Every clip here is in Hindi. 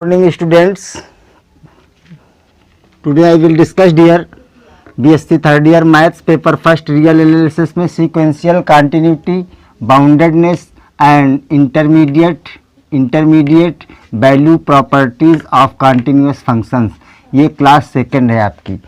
Morning students, today I will discuss dear BSc third year maths paper first real analysis में sequential continuity, boundedness and intermediate value properties of continuous functions। ये क्लास सेकंड है आपकी।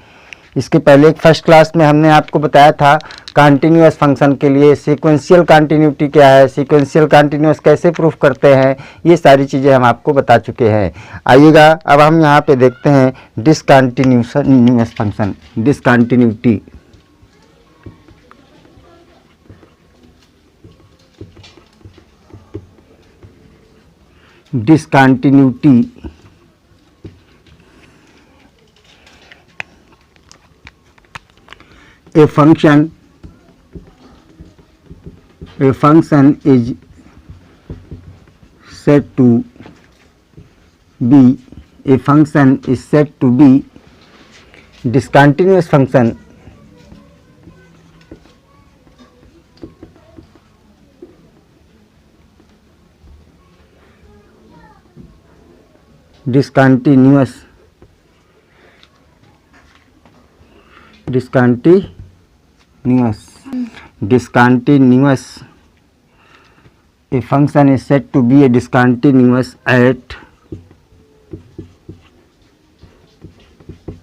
इसके पहले एक फर्स्ट क्लास में हमने आपको बताया था कंटिन्यूअस फंक्शन के लिए सीक्वेंशियल कंटिन्यूटी क्या है, सीक्वेंशियल कंटिन्यूअस कैसे प्रूफ करते हैं, ये सारी चीज़ें हम आपको बता चुके हैं। आइएगा अब हम यहाँ पे देखते हैं discontinuous function, discontinuity. Discontinuity a function is said to be discontinuous function discontinuous a function is said to be a discontinuous at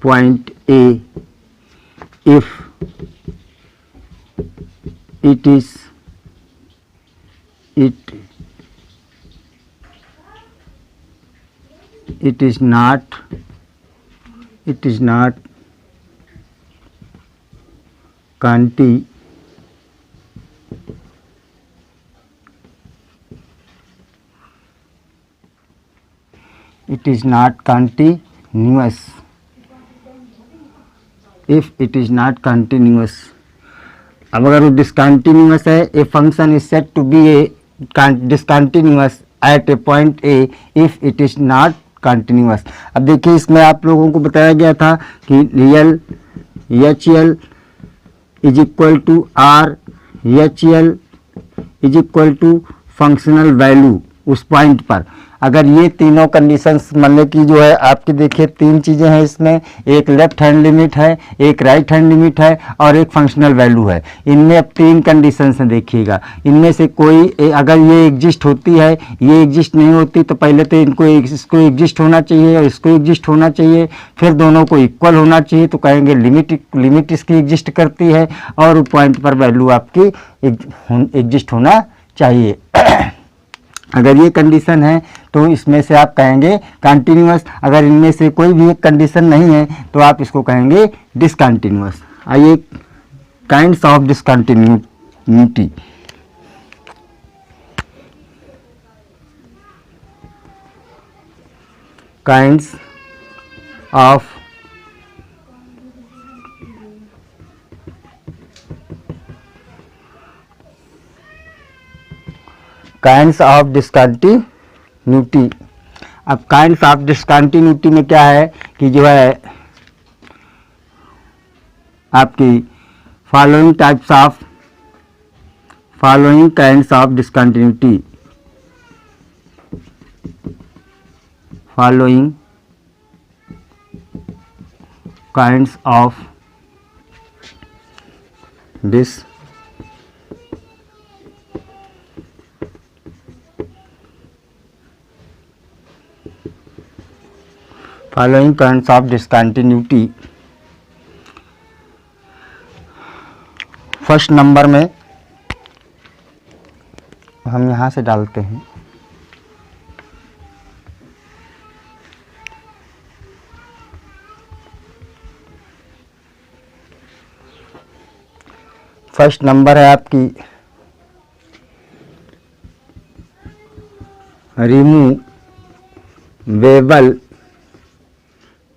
point A if it is not continuous if it is not continuous। अब अगर वो डिसकंटिन्यूअस है, a function is said to be a discontinuous at a point A if it is not continuous. अब देखिए इसमें आप लोगों को बताया गया था कि real H L is equal to R, H L is equal to functional value उस पॉइंट पर। अगर ये तीनों कंडीशंस मतलब की जो है आपकी देखिए तीन चीज़ें हैं इसमें, एक लेफ्ट हैंड लिमिट है, एक राइट हैंड लिमिट है और एक फंक्शनल वैल्यू है। इनमें अब तीन कंडीशंस हैं, देखिएगा इनमें से कोई अगर ये एग्जिस्ट होती है, ये एग्जिस्ट नहीं होती तो पहले तो इसको एग्जिस्ट होना चाहिए और इसको एग्जिस्ट होना चाहिए, फिर दोनों को इक्वल होना चाहिए तो कहेंगे लिमिट इसकी एग्जिस्ट करती है और पॉइंट पर वैल्यू आपकी एग्जिस्ट होना चाहिए। अगर ये कंडीशन है तो इसमें से आप कहेंगे कंटिन्यूअस, अगर इनमें से कोई भी एक कंडीशन नहीं है तो आप इसको कहेंगे डिसकंटिन्यूअस। आइए kinds of discontinuity. Kinds of discontinuity. अब काइंड्स ऑफ डिसकंटिन्यूटी में क्या है कि जो है आपकी following kinds of discontinuity, following kinds of discontinuity. First number में हम यहाँ से डालते हैं फर्स्ट नंबर है आपकी removable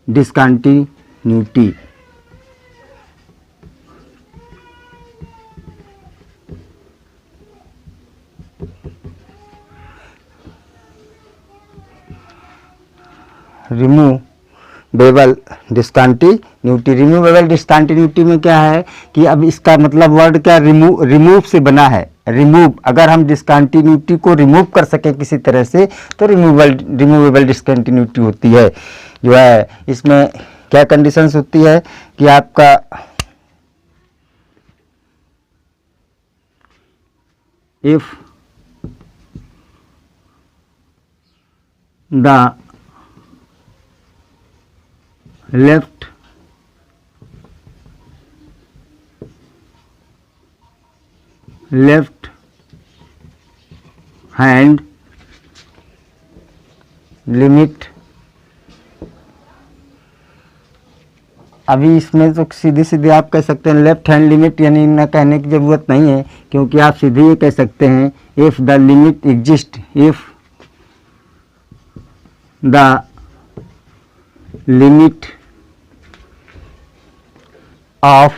discontinuity. Removable discontinuity. Removable discontinuity में क्या है कि अब इसका मतलब वर्ड क्या रिमूव से बना है। रिमूव, अगर हम डिस्कंटिन्यूटी को रिमूव कर सके किसी तरह से तो रिमूवेबल डिस्कंटिन्यूटी होती है। जो है इसमें क्या कंडीशंस होती है कि आपका if the left hand limit, अभी इसमें तो सीधे सीधे आप कह सकते हैं लेफ्ट हैंड लिमिट, यानी न कहने की ज़रूरत नहीं है क्योंकि आप सीधे ये कह सकते हैं if the limit exist, if the limit of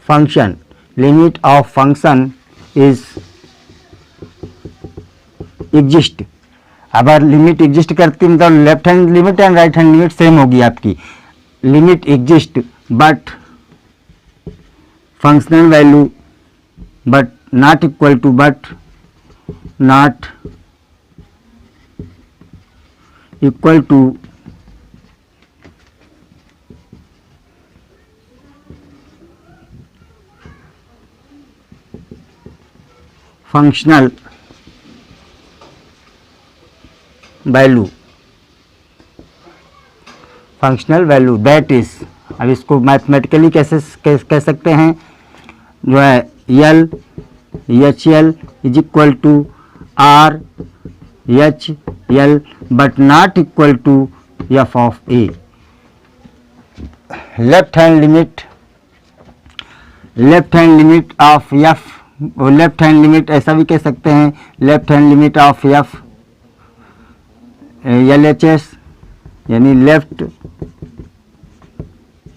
function, limit of function is exist. अगर लिमिट एग्जिस्ट करती है मतलब left hand limit and right hand limit same होगी आपकी। Limit exist but functional value but not equal to, but not equal to functional value, functional value that is, अब इसको मैथमेटिकली कैसे कह सकते हैं, जो है L H L is equal to R H L but not equal to F of A. Left hand limit of F, left hand limit ऐसा भी कह सकते हैं left hand limit of F L H S, यानी left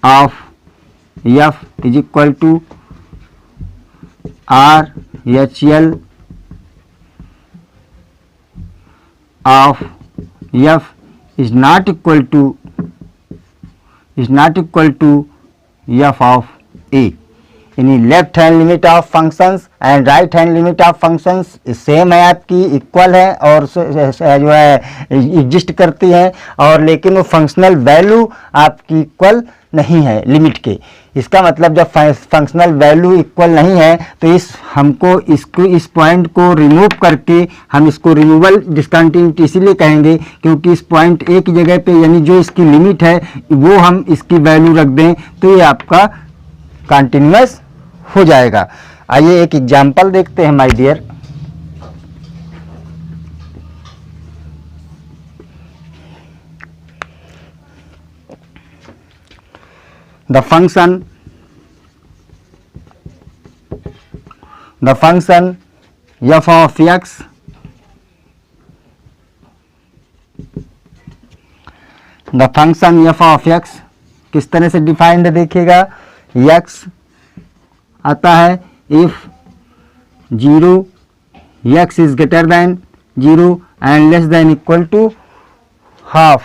of F is equal to R H L of F is not equal to F of A. यानी left hand limit of functions and right hand limit of functions same है आपकी, इक्वल है और जो है एग्जिस्ट करती है, और लेकिन वो फंक्शनल वैल्यू आपकी इक्वल नहीं है लिमिट के। इसका मतलब जब फंक्शनल वैल्यू इक्वल नहीं है तो इस पॉइंट को रिमूव करके हम इसको रिमूवल डिस्कंटिन्यूटी इसीलिए कहेंगे क्योंकि इस पॉइंट ए की जगह पे यानी जो इसकी लिमिट है वो हम इसकी वैल्यू रख दें तो ये आपका कंटिन्यूअस हो जाएगा। आइए एक एग्जाम्पल देखते हैं my dear. The function f of x किस तरह से डिफाइंड देखिएगा। x आता है if 0 x is greater than 0 and less than equal to half,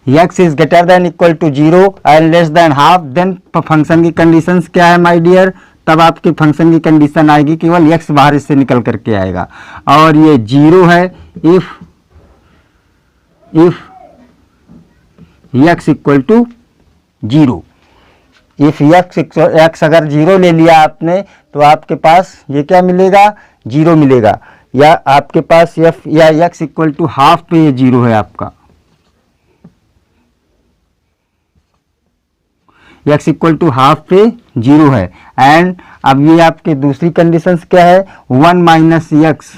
x is greater than equal to 0 and less than half, then function की कंडीशंस क्या है माय डियर, तब आपके फंक्शन की कंडीशन आएगी केवल x बाहर इससे निकल करके आएगा और ये 0 है if x equal to 0। If x अगर 0 ले लिया आपने तो आपके पास ये क्या मिलेगा, 0 मिलेगा, या आपके पास या x इक्वल टू हाफ पे ये 0 है आपका, x इक्वल टू हाफ पे 0 है। एंड अब ये आपके दूसरी कंडीशंस क्या है, 1 minus x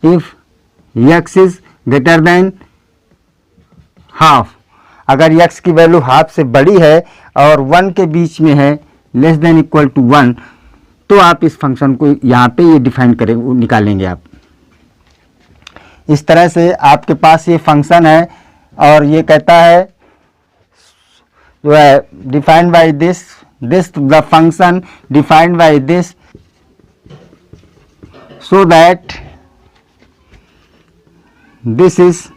if x is greater than half, अगर x की वैल्यू हाफ से बड़ी है और 1 के बीच में है लेस देन इक्वल टू 1 तो आप इस फंक्शन को यहाँ पे ये डिफाइन करें निकालेंगे आप। इस तरह से आपके पास ये फंक्शन है और ये कहता है जो है defined by this the function defined by this so that this is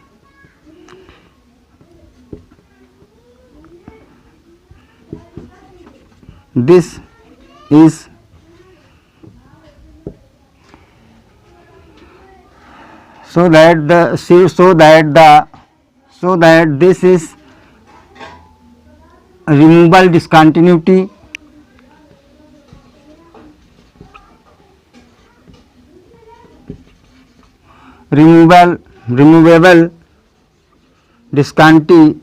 so that this is removable discontinuity removable discontinuity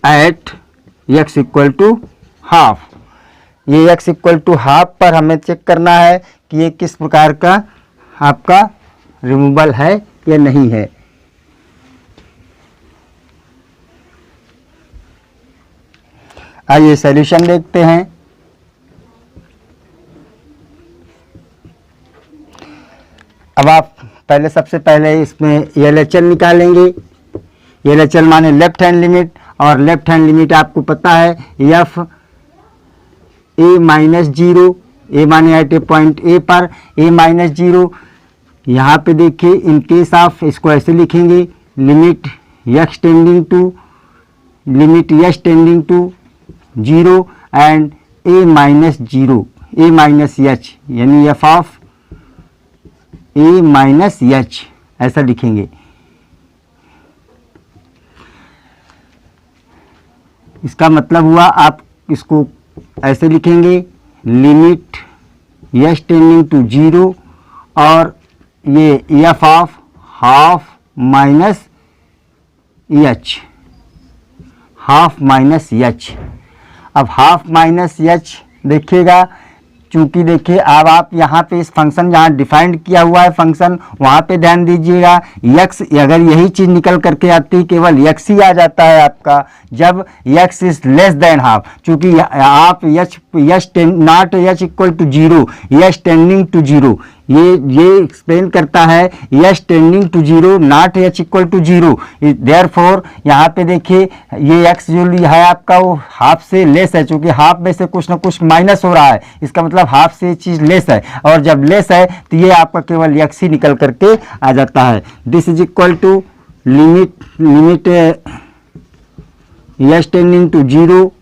at x equal to half. ये x इक्वल टू हाफ पर हमें चेक करना है कि ये किस प्रकार का आपका रिमूवल है या नहीं है। आइए सॉल्यूशन देखते हैं। अब आप पहले सबसे पहले इसमें LHL निकालेंगे। LHL माने लेफ्ट हैंड लिमिट, और लेफ्ट हैंड लिमिट आपको पता है एफ ए माइनस जीरो, ए माने एट ए पॉइंट ए पर ए माइनस जीरो। यहाँ पे देखिए इन केस ऑफ इसको ऐसे लिखेंगे limit X tending to zero and A minus zero, A minus H यानी F of A minus H ऐसा लिखेंगे। इसका मतलब हुआ आप इसको ऐसे लिखेंगे limit H tending to zero और ये F of half minus H, half minus H. अब हाफ माइनस एच देखिएगा, चूंकि देखिए अब आप यहाँ पे इस फंक्शन जहाँ डिफाइंड किया हुआ है फंक्शन वहाँ पे ध्यान दीजिएगा। यक्स अगर यही चीज़ निकल करके आती केवल यक्स ही आ जाता है आपका जब X is less than half. चूंकि आप H not H equal to zero, H tending to zero, ये एक्सप्लेन करता है H tending to zero not H equal to zero. Therefore यहाँ पे देखिए ये एक्स जो है आपका वो हाफ से लेस है, चूंकि हाफ में से कुछ ना कुछ माइनस हो रहा है, इसका मतलब हाफ से ये चीज़ लेस है, और जब लेस है तो ये आपका केवल एक्स ही निकल करके आ जाता है। This is equal to limit H tending to zero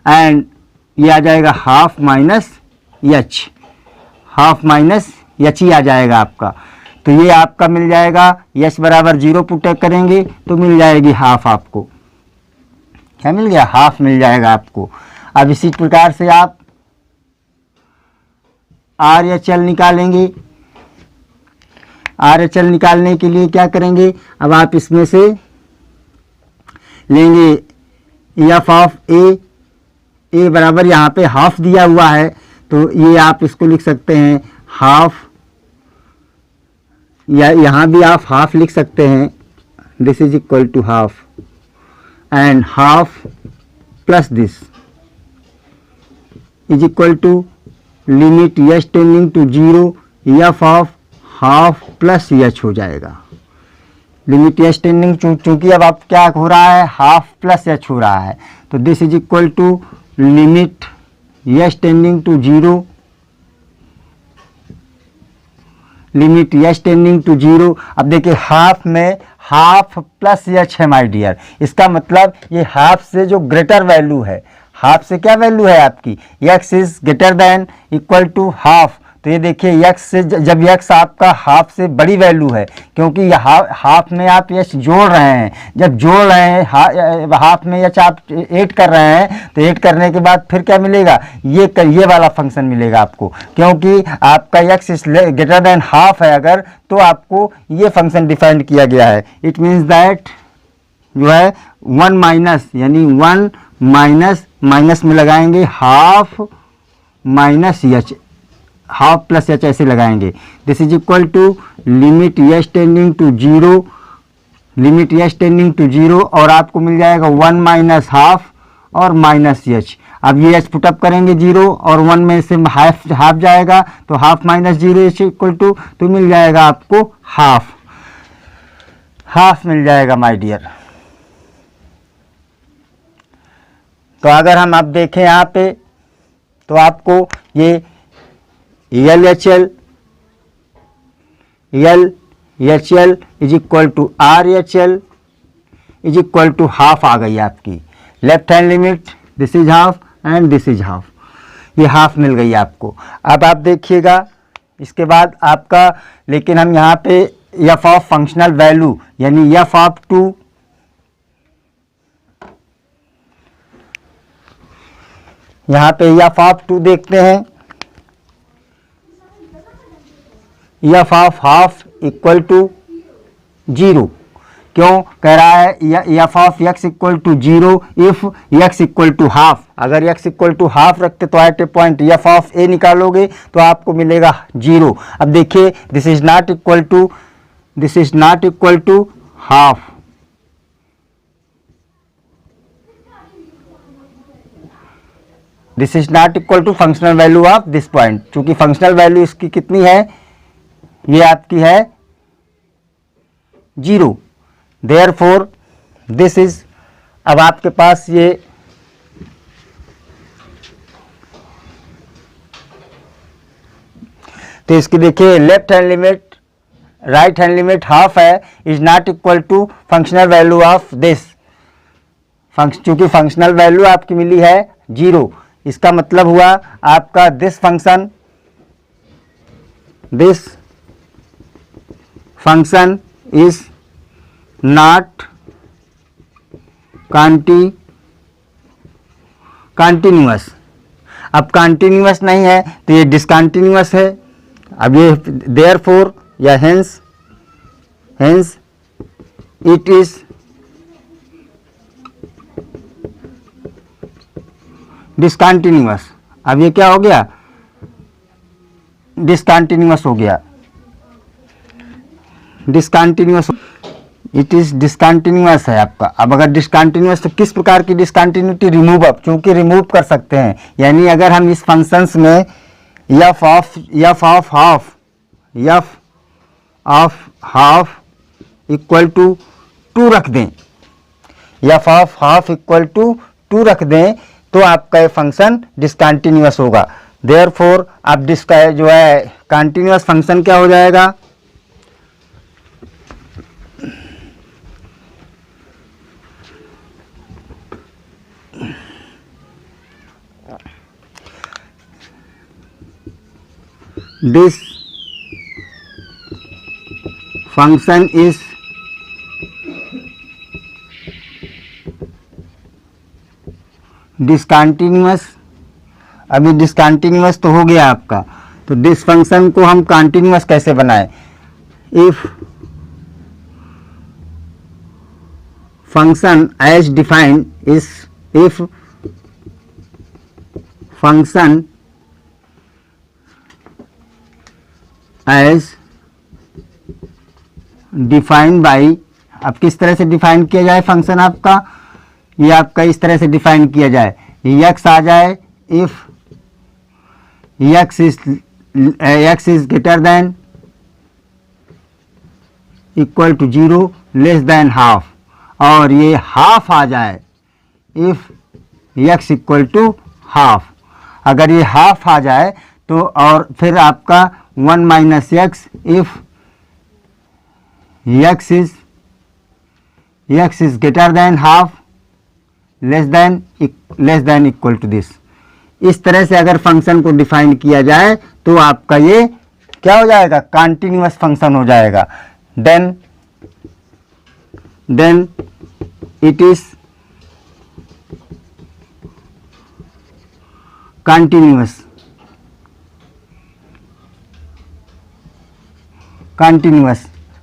and ये आ जाएगा half minus H, half minus H ही आ जाएगा आपका। तो ये आपका मिल जाएगा एच बराबर जीरो पुट करेंगे तो मिल जाएगी हाफ। आपको क्या मिल गया? हाफ मिल जाएगा आपको। अब इसी प्रकार से आप RHL निकालेंगे। RHL निकालने के लिए क्या करेंगे? अब आप इसमें से लेंगे एफ ऑफ ए बराबर यहाँ पे हाफ दिया हुआ है तो ये आप इसको लिख सकते हैं हाफ, या यहाँ भी आप हाफ लिख सकते हैं। This is equal to half and half plus this is equal to limit H tending to zero F of half plus H हो जाएगा। लिमिट एच टेंडिंग चूंकि अब आप क्या हो रहा है हाफ प्लस एच हो रहा है तो this is equal to limit H tending to zero, limit H tending to zero. अब देखिए हाफ में हाफ प्लस एच है माय डियर, इसका मतलब ये हाफ से जो ग्रेटर वैल्यू है, हाफ से क्या वैल्यू है आपकी x is greater than equal to half. तो ये देखिए x से जब x आपका हाफ से बड़ी वैल्यू है, क्योंकि हाफ में आप h जोड़ रहे हैं, जब जोड़ रहे हैं हाफ में h आप ऐड कर रहे हैं तो ऐड करने के बाद फिर क्या मिलेगा? ये वाला फंक्शन मिलेगा आपको, क्योंकि आपका x is greater than half है अगर तो आपको ये फंक्शन डिफाइंड किया गया है। इट मीन्स दैट जो है वन माइनस यानी वन माइनस में लगाएंगे half minus H, half plus H ऐसे लगाएंगे। This is equal to limit H tending to zero, limit H tending to zero और आपको मिल जाएगा वन माइनस हाफ और माइनस एच। अब ये एच पुटअप करेंगे जीरो और वन में से हाफ जाएगा तो half minus zero is equal to तो मिल जाएगा आपको हाफ मिल जाएगा माय डियर। तो अगर हम आप देखें यहाँ पे तो आपको ये L H L is equal to R H L is equal to half आ गई आपकी left hand limit, this is half and this is half, ये हाफ मिल गई आपको। अब आप देखिएगा इसके बाद आपका, लेकिन हम यहाँ पे एफ ऑफ फंक्शनल वैल्यू यानी एफ ऑफ 2 यहाँ पे एफ ऑफ 2 देखते हैं, F of half equal to 0। क्यों कह रहा है F of X equal to 0 if X equal to half. अगर एक्स इक्वल टू हाफ रखते तो at a point F of A निकालोगे तो आपको मिलेगा 0। अब देखिए this is not equal to half, this is not equal to functional value of this point. चूंकि फंक्शनल वैल्यू इसकी कितनी है, ये आपकी है 0, देयरफॉर दिस इज, अब आपके पास ये तो इसकी देखिए left hand limit right hand limit half है, is not equal to functional value of this. चूंकि फंक्शनल वैल्यू आपकी मिली है 0, इसका मतलब हुआ आपका this function is not continuous. अब कंटिन्यूअस नहीं है तो ये डिसकंटिन्यूअस है। अब ये देयरफॉर या हेंस इट इज डिसकंटिन्यूअस। अब ये क्या हो गया, डिसकंटिन्यूअस हो गया, डिसकंटिन्यूअस, इट इज डिसकंटिन्यूअस है आपका। अब अगर डिसकंटिन्यूअस तो किस प्रकार की डिसकंटिन्यूटी, रिमूव अप, क्योंकि रिमूव कर सकते हैं। यानी अगर हम इस फंक्शंस में F of half equal to 2 रख दें, F of half equal to 2 रख दें तो आपका ये फंक्शन डिसकंटिन्यूअस होगा। देयरफॉर अब जो है कंटिन्यूअस फंक्शन क्या हो जाएगा, this function is डिसकंटिन्यूअस। अभी डिसकंटिन्यूअस तो हो गया आपका, तो दिस फंक्शन को हम कंटिन्यूअस कैसे बनाएं, if function as defined is, if function as defined by, अब किस तरह से डिफाइन किया जाए फंक्शन आपका, ये आपका इस तरह से डिफाइन किया जाए, x आ जाए if x is greater than equal to 0 less than half, और ये हाफ आ जाए if x equal to half. अगर ये हाफ आ जाए तो, और फिर आपका 1 minus X if x is greater than half less than equal to this. इस तरह से अगर फंक्शन को डिफाइन किया जाए तो आपका ये क्या हो जाएगा, कंटिन्यूअस फंक्शन हो जाएगा। Then it is continuous.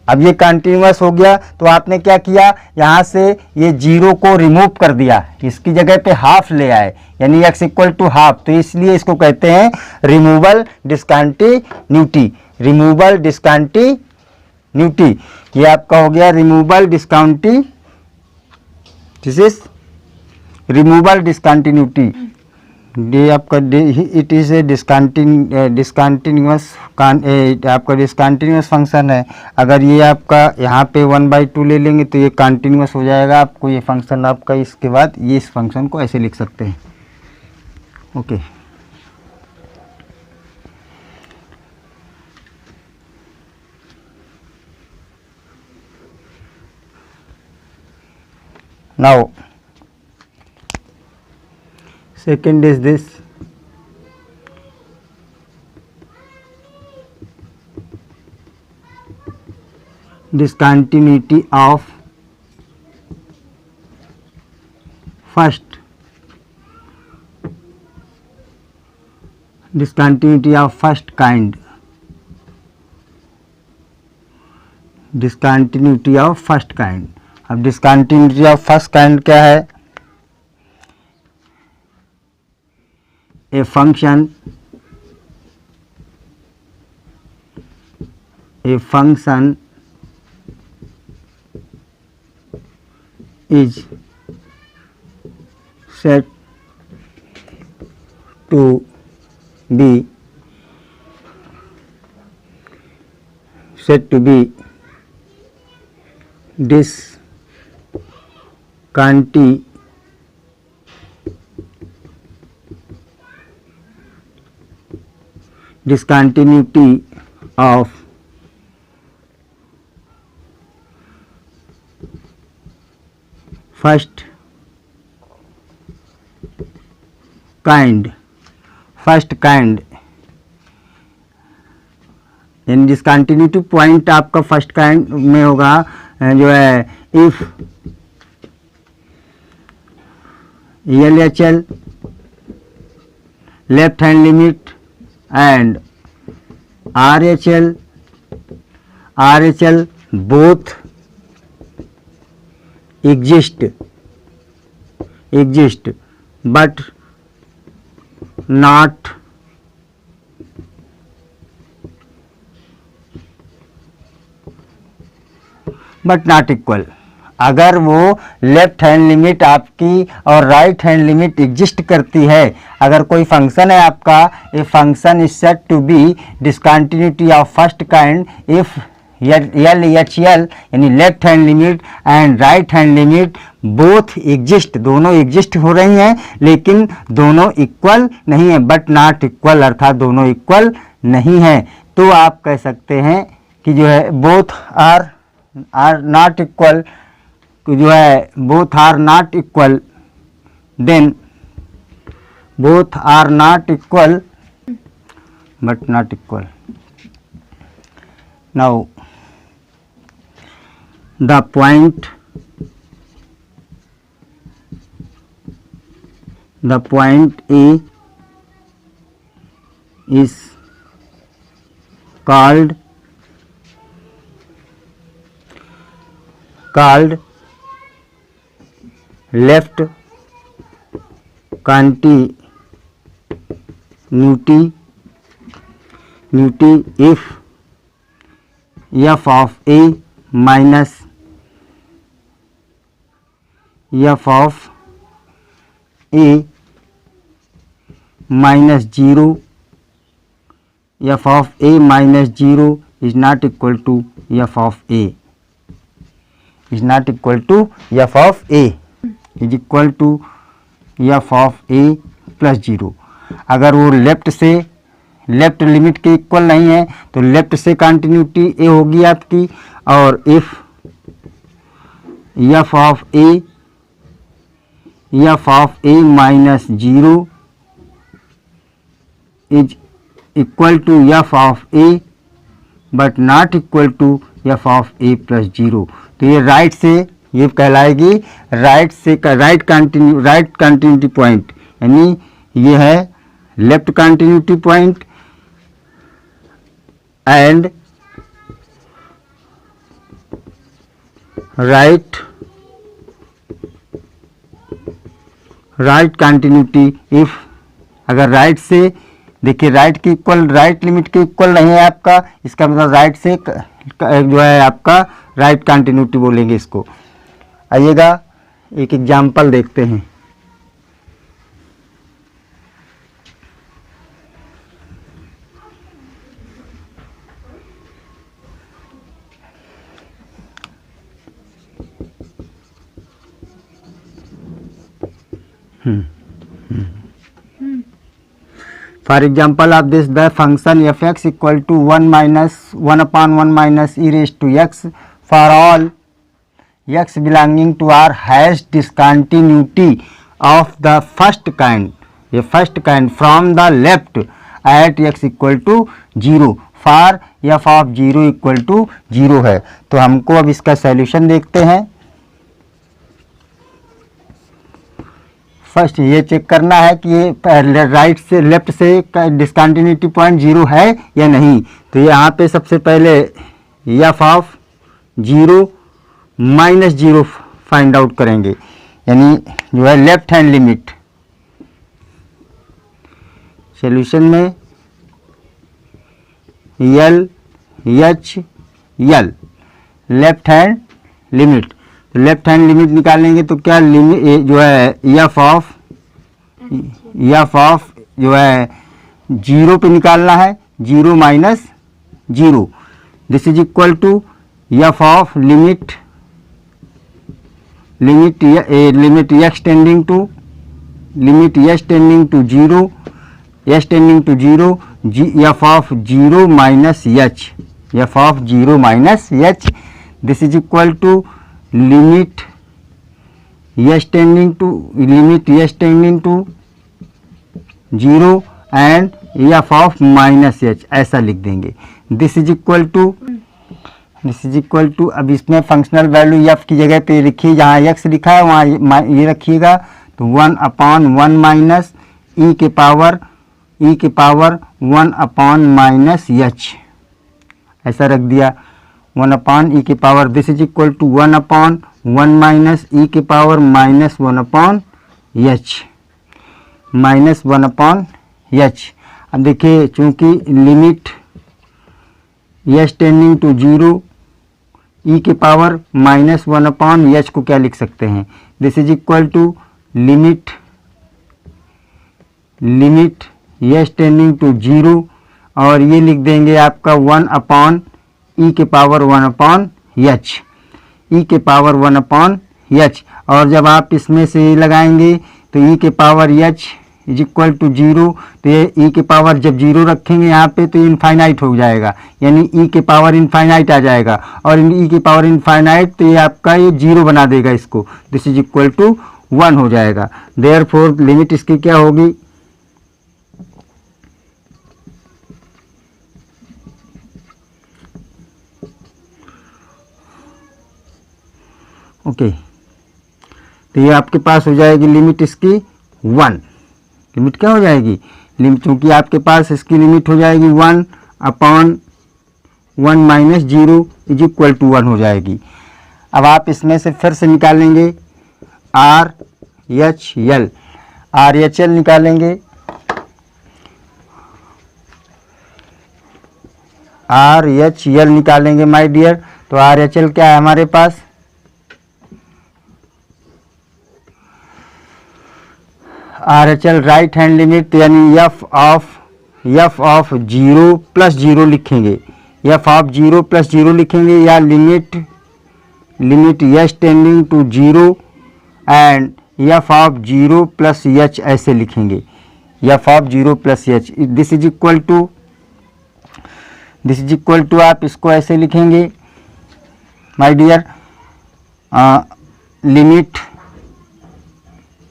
अब ये कंटिन्यूअस हो गया तो आपने क्या किया, यहाँ से ये 0 को रिमूव कर दिया, इसकी जगह पे हाफ ले आए, यानी x इक्वल टू हाफ। तो इसलिए इसको कहते हैं रिमूवल डिसकंटिन्यूटी। रिमूवल डिसकंटिन्यूटी, ये आपका हो गया removal discontinuity, this is removal discontinuity, ये आपका इट इज़ ए डिसकंटिन्यूअस आपका डिसकंटिन्यूअस फंक्शन है। अगर ये आपका यहाँ पे 1/2 ले लेंगे तो ये कंटिन्यूअस हो जाएगा। आपको ये फंक्शन आपका इसके बाद ये इस फंक्शन को ऐसे लिख सकते हैं। Okay, now second is this discontinuity of first kind, discontinuity of first kind। अब डिसकंटिन्यूटी ऑफ फर्स्ट काइंड क्या है? A function is said to be discontinuity of first kind यानी डिसकंटिन्यूटी पॉइंट आपका फर्स्ट काइंड में होगा जो है if LHL left hand limit and RHL both exist but not equal. अगर वो लेफ्ट हैंड लिमिट आपकी और राइट हैंड लिमिट एग्जिस्ट करती है, अगर कोई फंक्शन है आपका, a function is said to be discontinuity of first kind if LHL यानी left hand limit and right hand limit both exist, दोनों एग्जिस्ट हो रही हैं लेकिन दोनों इक्वल नहीं है, बट नॉट इक्वल अर्थात दोनों इक्वल नहीं है। तो आप कह सकते हैं कि जो है बोथ आर नॉट इक्वल, जो है both are not equal, then both are not equal but not equal. Now the point A is called left continuity if f of A minus f of A minus 0, f of A minus 0 is not equal to f of A, is equal to f of A plus 0। अगर वो लेफ्ट लिमिट के इक्वल नहीं है तो लेफ्ट से कंटिन्यूटी ए होगी आपकी, और if f of A minus 0 is equal to f of A but not equal to f of A plus 0, तो ये राइट से ये कहलाएगी राइट कंटिन्यूटी पॉइंट, यानी ये है left continuity point and right continuity if, अगर राइट से देखिए राइट की इक्वल, राइट लिमिट के इक्वल नहीं है आपका, इसका मतलब राइट से जो है आपका राइट कंटिन्यूटी बोलेंगे इसको। आइएगा एक एग्जांपल देखते हैं। For example of this, the function f(x) equal to 1 minus 1 upon 1 minus e raised to x for all x belonging to R has discontinuity of the first kind, ये first kind from the left at x equal to 0 for f of 0 equal to 0 है। तो हमको अब इसका सॉल्यूशन देखते हैं। फर्स्ट ये चेक करना है कि ये राइट से लेफ्ट से डिस्कंटिन्यूटी पॉइंट 0 है या नहीं। तो यहाँ पे सबसे पहले F of 0 minus 0 find out करेंगे, यानी जो है लेफ्ट हैंड लिमिट। सॉल्यूशन में L H L left hand limit, left hand limit निकालेंगे तो क्या लिमिट जो है एफ ऑफ जो है 0 पे निकालना है, 0 minus 0, this is equal to F of limit X tending to 0, S tending to 0, F of 0 minus H, F of 0 minus H, this is equal to limit S tending to 0 and F of minus H, ऐसा लिख देंगे। दिस इज इक्वल टू अब इसमें फंक्शनल वैल्यू एफ की जगह पे लिखिए, जहाँ एक्स लिखा है वहाँ ये रखिएगा, तो 1 अपॉन 1 माइनस ई के पावर 1 अपॉन माइनस एच, ऐसा रख दिया। 1 अपॉन ई के power, this is equal to 1 upon 1 minus E के power minus 1 upon H, minus 1 upon H. अब देखिए चूंकि limit H tending to 0, E के पावर माइनस 1 अपॉन एच को क्या लिख सकते हैं, this is equal to limit H tending to 0, और ये लिख देंगे आपका 1 अपॉन ई के पावर 1 अपॉन एच, ई के पावर 1 अपॉन एच। और जब आप इसमें से लगाएंगे तो ई के power H is equal to 0, तो ये ई के पावर जब 0 रखेंगे यहाँ पे तो इनफाइनाइट हो जाएगा, यानी ई के पावर इनफाइनाइट आ जाएगा, और ई के पावर इनफाइनाइट तो ये आपका ये 0 बना देगा इसको, दिस इज इक्वल टू 1 हो जाएगा। देयरफॉर लिमिट इसकी क्या होगी, ओके तो ये आपके पास हो जाएगी लिमिट इसकी 1, लिमिट क्या हो जाएगी, लिमिट चूंकि आपके पास इसकी लिमिट हो जाएगी 1 upon 1 minus 0 is equal to 1 हो जाएगी। अब आप इसमें से फिर से निकालेंगे आर एच एल निकालेंगे, आर एच एल निकालेंगे माय डियर। तो आर एच एल क्या है हमारे पास, R H L right hand limit, यानी एफ ऑफ 0 प्लस 0 लिखेंगे, एफ ऑफ 0 प्लस 0 लिखेंगे, या limit H tending to 0 and F of 0 plus H ऐसे लिखेंगे, F of 0 plus H, this is equal to आप इसको ऐसे लिखेंगे my dear, limit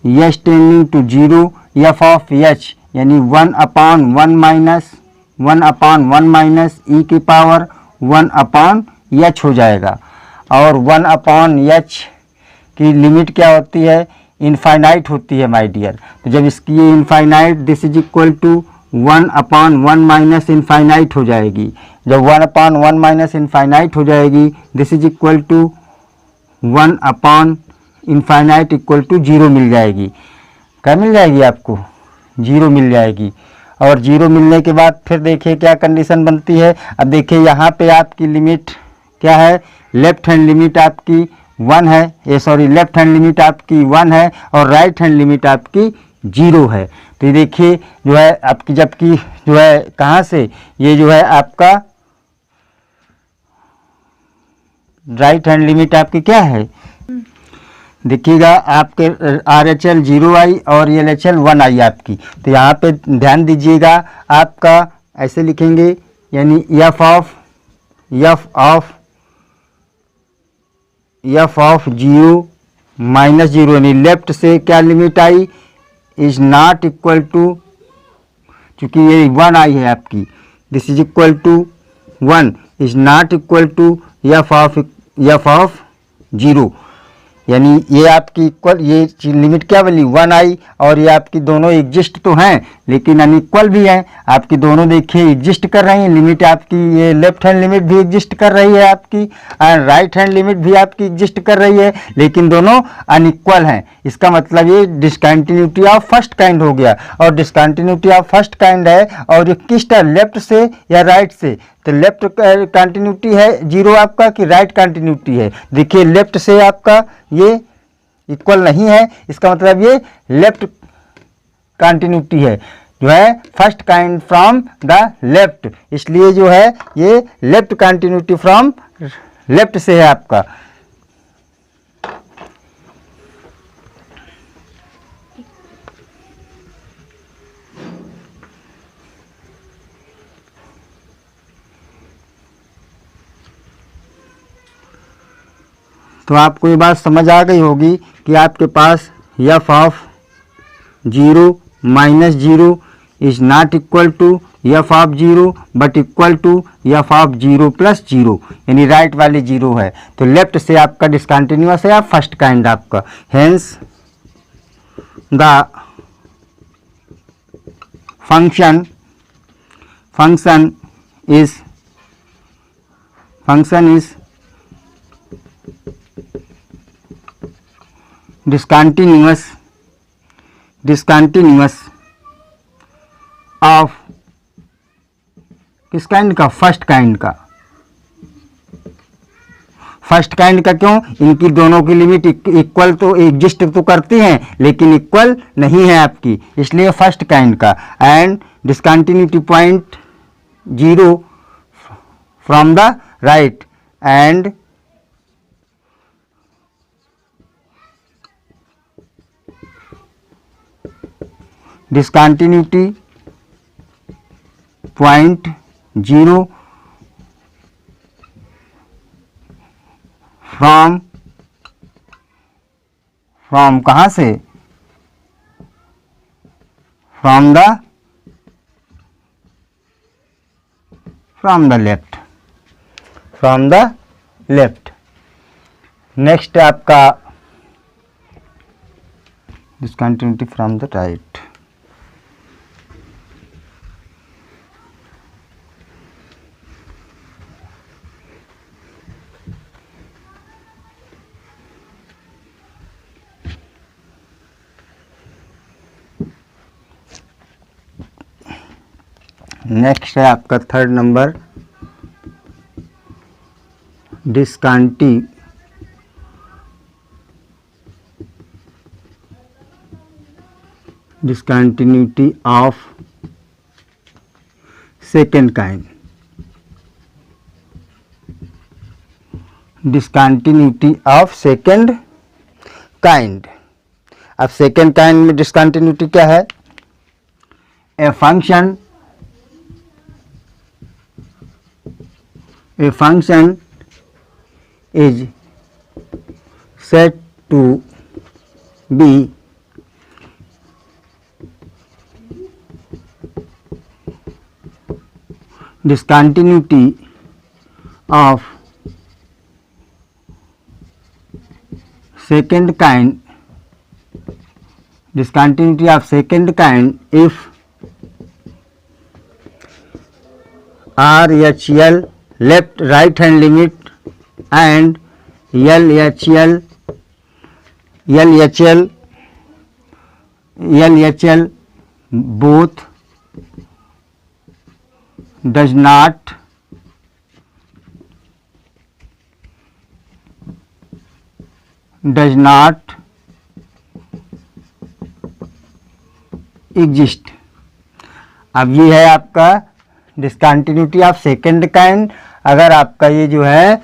H tending to 0 F of H, यानी 1 अपॉन 1 माइनस ई की पावर 1 अपॉन एच हो जाएगा। और 1 अपॉन एच की लिमिट क्या होती है, इनफाइनाइट होती है माय डियर। तो जब इसकी ये infinite, this is equal to 1 upon 1 minus infinite हो जाएगी। जब 1 अपॉन 1 माइनस इनफाइनाइट हो जाएगी, this is equal to 1 upon infinite equal to 0 मिल जाएगी। क्या मिल जाएगी आपको, 0 मिल जाएगी। और 0 मिलने के बाद फिर देखिए क्या कंडीशन बनती है। अब देखिए यहाँ पे आपकी लिमिट क्या है, लेफ्ट हैंड लिमिट आपकी 1 है, लेफ्ट हैंड लिमिट आपकी 1 है और राइट हैंड लिमिट आपकी 0 है। तो ये देखिए जो है आपकी, जबकि जो है कहाँ से, ये जो है आपका राइट हैंड लिमिट आपकी क्या है, देखिएगा आपके RHL 0 आई और LHL 1 आई आपकी। तो यहाँ पे ध्यान दीजिएगा, आपका ऐसे लिखेंगे, यानी एफ ऑफ 0 माइनस 0, यानी लेफ्ट से क्या लिमिट आई, इज नॉट इक्वल टू, चूँकि ये 1 आई है आपकी, this is equal to 1, is not equal to F of 0, यानी ये आपकी इक्वल, ये लिमिट क्या बनी 1 आई, और ये आपकी दोनों एग्जिस्ट तो हैं लेकिन अनइक्वल भी हैं। आपकी दोनों देखिए एग्जिस्ट कर रही हैं, लिमिट आपकी ये लेफ्ट हैंड लिमिट भी एग्जिस्ट कर रही है आपकी, एंड राइट हैंड लिमिट भी आपकी एग्जिस्ट कर रही है, लेकिन दोनों अनइक्वल हैं। इसका मतलब ये डिसकंटिन्यूटी ऑफ फर्स्ट काइंड हो गया, और डिसकंटिन्यूटी ऑफ फर्स्ट काइंड है, और ये किस तरह, लेफ्ट से या राइट से। तो लेफ्ट कंटिन्यूटी है 0 आपका कि राइट कंटिन्यूटी है, देखिए लेफ्ट से आपका ये इक्वल नहीं है, इसका मतलब ये लेफ्ट कंटिन्यूटी है, जो है first kind from the left, इसलिए जो है ये लेफ्ट कंटिन्यूटी फ्रॉम लेफ्ट से है आपका। तो आपको ये बात समझ आ गई होगी कि आपके पास F of 0 minus 0 is not equal to F of 0 but equal to F of 0 plus 0, यानी राइट वाली 0 है। तो लेफ्ट से आपका डिसकंटिन्यूअस है, आप फर्स्ट काइंड आपका, hence the function is discontinuous of किस काइंड का, फर्स्ट काइंड का। फर्स्ट काइंड का क्यों, इनकी दोनों की लिमिट इक्वल तो एग्जिस्ट तो करती हैं लेकिन इक्वल नहीं है आपकी, इसलिए फर्स्ट काइंड का। And discontinuity point 0 from the right, and discontinuity point 0 from कहाँ से, from the left। नेक्स्ट आपका discontinuity from the right। Next है आपका third number, discontinuity of second kind। discontinuity of second kind। अब सेकेंड काइंड में डिसकंटिन्यूटी क्या है, ए function is said to be discontinuity of second kind if RHL left right hand limit and LHL both does not exist। अब ये है आपका डिसकंटिन्यूटी ऑफ सेकेंड काइंड। अगर आपका ये जो है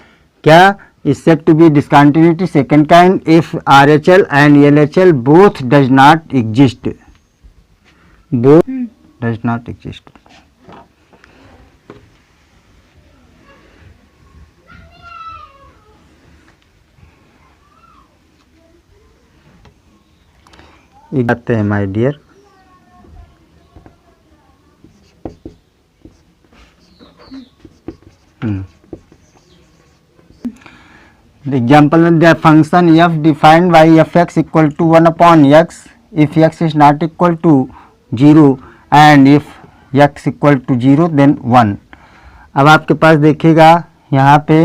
क्या is said to be discontinuity second kind if RHL and LHL both does not exist. Both does not exist. आते हैं माय डियर. The example में the function f defined by fx equal to 1 upon x if x is not equal to 0 and if x equal to 0 then 1. अब आपके पास देखिएगा यहाँ पे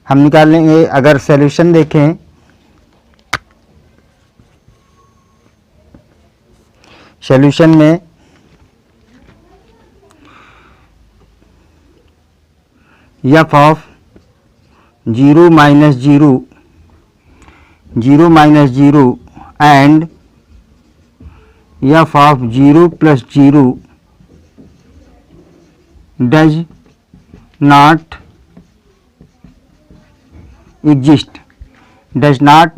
हम निकालेंगे. अगर सॉल्यूशन देखें सॉल्यूशन में f of 0 minus 0 0 minus 0 and f of 0 plus 0 does not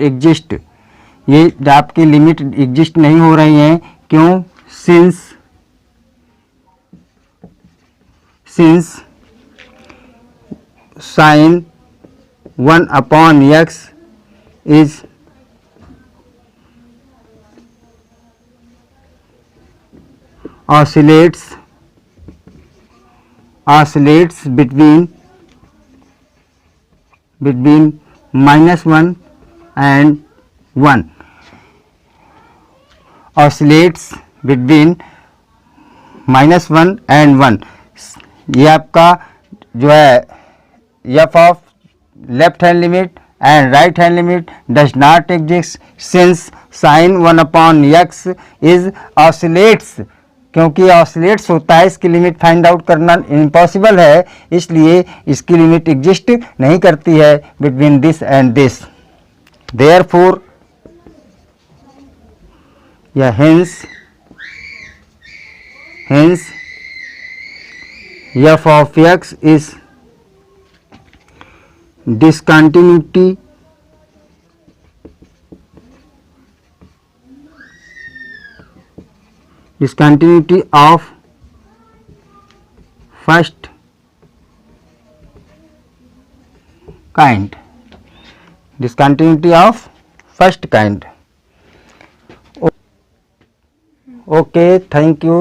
exist. ये आपकी लिमिट एग्जिस्ट नहीं हो रही हैं. क्यों? Since sin 1 upon x is oscillates between -1 and 1. Oscillates between -1 and 1. ये आपका जो है f of left hand limit and right hand limit does not exist since sin 1 upon x is oscillates. क्योंकि oscillates होता है, इसकी लिमिट फाइंड आउट करना इम्पॉसिबल है, इसलिए इसकी लिमिट एग्जिस्ट नहीं करती है between this and this. Therefore या hence f of x is discontinuity of first kind. Okay, thank you.